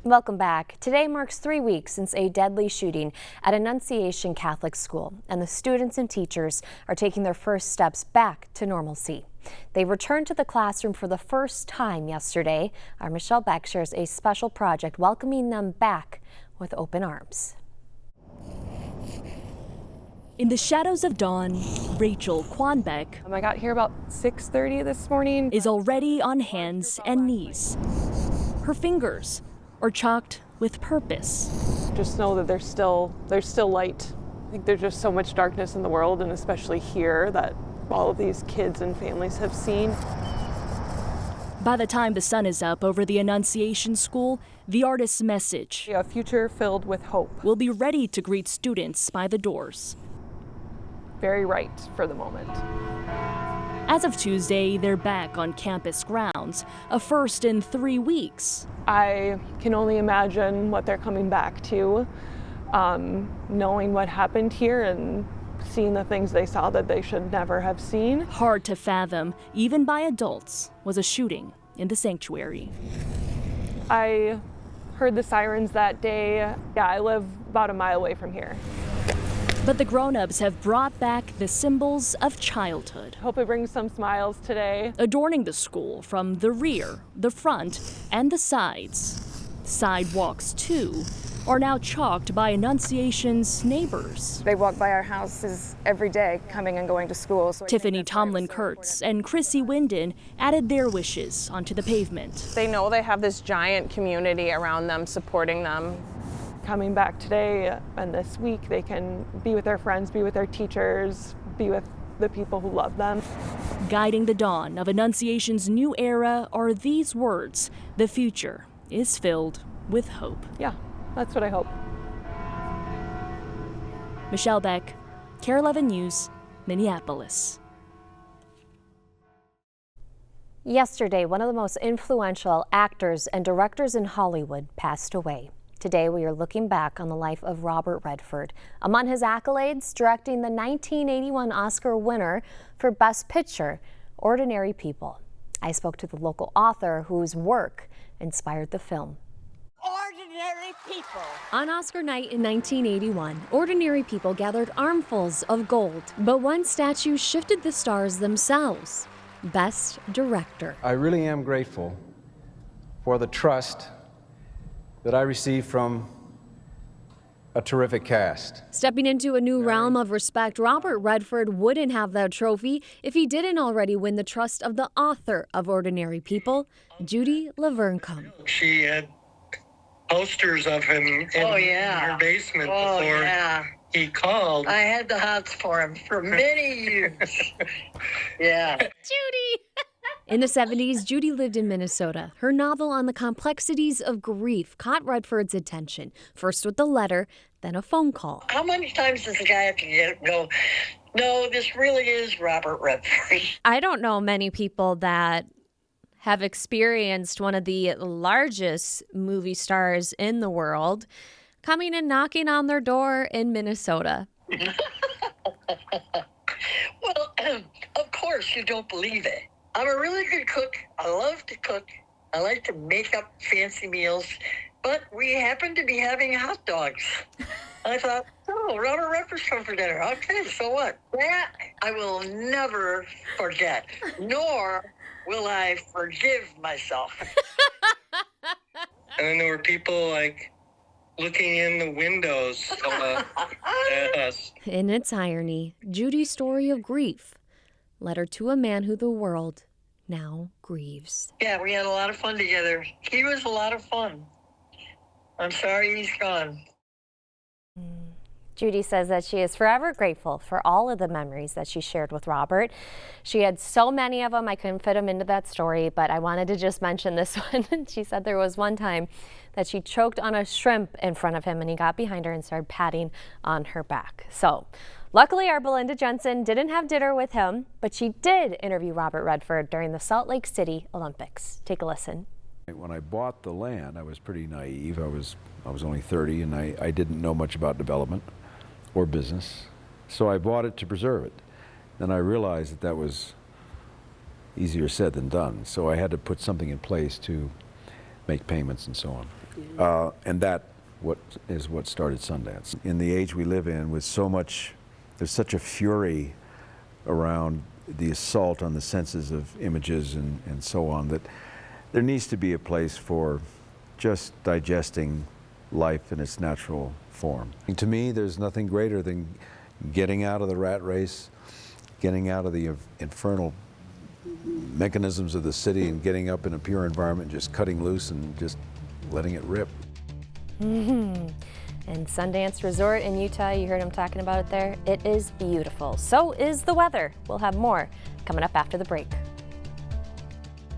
Welcome back. Today marks 3 weeks since a deadly shooting at Annunciation Catholic School, and the students and teachers are taking their first steps back to normalcy. They returned to the classroom for the first time yesterday. Our Michelle Beck shares a special project welcoming them back with open arms. In the shadows of dawn, Rachel Quanbeck I got here about 6:30 this morning. Is already on hands and knees. Her fingers are chalked with purpose. Just know that there's still light. I think there's just so much darkness in the world, and especially here, that all of these kids and families have seen. By the time the sun is up over the Annunciation School, the artist's message, A future filled with hope. will be ready to greet students by the doors. Very right for the moment. As of Tuesday, they're back on campus grounds, a first in 3 weeks. I can only imagine what they're coming back to, knowing what happened here and seeing the things they saw that they should never have seen. Hard to fathom, even by adults, was a shooting in the sanctuary. I heard the sirens that day. Yeah, I live about a mile away from here. But the grown-ups have brought back the symbols of childhood, Hope it brings some smiles today. adorning the school from the rear, the front, and the sides. Sidewalks, too, are now chalked by Annunciation's neighbors. They walk by our houses every day, coming and going to school. So Tiffany Tomlin-Kurtz and Chrissy Winden added their wishes onto the pavement. They know they have this giant community around them supporting them. Coming back today and this week, they can be with their friends, be with their teachers, be with the people who love them. Guiding the dawn of Annunciation's new era are these words: the future is filled with hope. Yeah, that's what I hope. Michelle Beck, KARE 11 News, Minneapolis. Yesterday, one of the most influential actors and directors in Hollywood passed away. Today, we are looking back on the life of Robert Redford. Among his accolades, directing the 1981 Oscar winner for Best Picture, Ordinary People. I spoke to the local author whose work inspired the film. Ordinary people. On Oscar night in 1981, Ordinary People gathered armfuls of gold, but one statue shifted the stars themselves. Best Director. I really am grateful for the trust that I received from a terrific cast. Stepping into a new realm of respect, Robert Redford wouldn't have that trophy if he didn't already win the trust of the author of Ordinary People, Judy Laverne-Cum. She had posters of him in her basement before he called. I had the hots for him for many years. Yeah. Judy! In the 70s, Judy lived in Minnesota. Her novel on the complexities of grief caught Redford's attention, first with a letter, then a phone call. How many times does a guy have to get up and go, no, this really is Robert Redford? I don't know many people that have experienced one of the largest movie stars in the world coming and knocking on their door in Minnesota. Well, of course you don't believe it. I'm a really good cook. I love to cook. I like to make up fancy meals. But we happen to be having hot dogs. I thought, oh, Robert Redford's coming for dinner. Okay, so what? That I will never forget, nor will I forgive myself. And then there were people like looking in the windows at us. In its irony, Judy's story of grief led her to a man who the world now grieves. Yeah, we had a lot of fun together. He was a lot of fun. I'm sorry he's gone. Judy says that she is forever grateful for all of the memories that she shared with Robert. She had so many of them, I couldn't fit them into that story, but I wanted to just mention this one. She said there was one time that she choked on a shrimp in front of him and he got behind her and started patting on her back. So luckily, our Belinda Jensen didn't have dinner with him, but she did interview Robert Redford during the Salt Lake City Olympics. Take a listen. When I bought the land, I was pretty naive. I was only 30 and I didn't know much about development or business. So I bought it to preserve it. Then I realized that was easier said than done. So I had to put something in place to make payments and so on. And that is what started Sundance. In the age we live in, with so much, there's such a fury around the assault on the senses of images and so on, that there needs to be a place for just digesting life in its natural form. And to me, there's nothing greater than getting out of the rat race, getting out of the infernal mechanisms of the city and getting up in a pure environment, just cutting loose and just letting it rip. And Sundance Resort in Utah, you heard him talking about it there. It is beautiful. So is the weather. We'll have more coming up after the break.